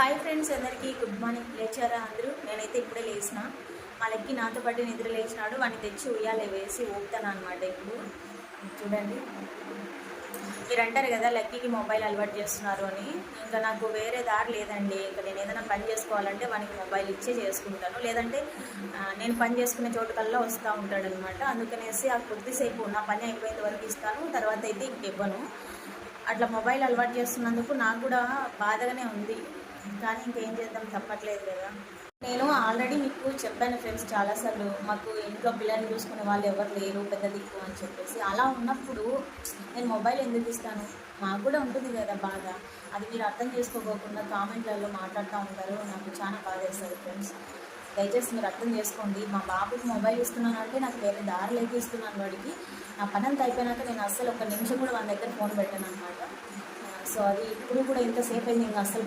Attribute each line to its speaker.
Speaker 1: Hi friends, అందరికీ good morning. లేచారా అందరూ? నేనైతే ఇప్పుడే లేచిన. మా లెక్కి నాతో పాటు నిద్ర లేచినాడు. వాడిని తెచ్చి ఉయ్యాలే వేసి ఊపుతాను అనమాట. ఇప్పుడు చూడండి, మీరు అంటారు కదా లక్కీకి మొబైల్ అలవాటు చేస్తున్నారు అని. ఇంకా నాకు వేరే దారి లేదండి. ఇంకా నేను ఏదైనా పని చేసుకోవాలంటే వానికి మొబైల్ ఇచ్చే చేసుకుంటాను, లేదంటే నేను పని చేసుకునే చోటుకల్లా వస్తూ ఉంటాడనమాట. అందుకనేసి ఆ కొద్దిసేపు నా పని అయిపోయేంత వరకు ఇస్తాను, తర్వాత అయితే ఇంకివ్వను. అట్లా మొబైల్ అలవాటు చేస్తున్నందుకు నాకు కూడా బాధగానే ఉంది, కానీ ఇంకేం చేద్దాం, తప్పట్లేదు కదా. నేను ఆల్రెడీ మీకు చెప్పాను ఫ్రెండ్స్ చాలాసార్లు, మాకు ఇంట్లో పిల్లల్ని చూసుకునే వాళ్ళు ఎవరు లేరు, పెద్ద దిక్కు అని చెప్పేసి. అలా ఉన్నప్పుడు నేను మొబైల్ ఎందుకు ఇస్తాను? మాకు కూడా ఉంటుంది కదా బాధ. అది మీరు అర్థం చేసుకోకుండా కామెంట్లలో మాట్లాడుతూ ఉంటారు. నాకు చాలా బాధ వేస్తుంది ఫ్రెండ్స్. దయచేసి మీరు అర్థం చేసుకోండి. మా బాబుకి మొబైల్ ఇస్తున్నాను అంటే నాకు వేరే దారి లేక ఇస్తున్నాను వాడికి. నా పని అంతా అయిపోయినాక నేను అస్సలు ఒక నిమిషం కూడా వాళ్ళ దగ్గర ఫోన్ పెట్టాను అనమాట. సో అది ఇప్పుడు కూడా ఇంతసేపు అయింది, ఇంకా అస్సలు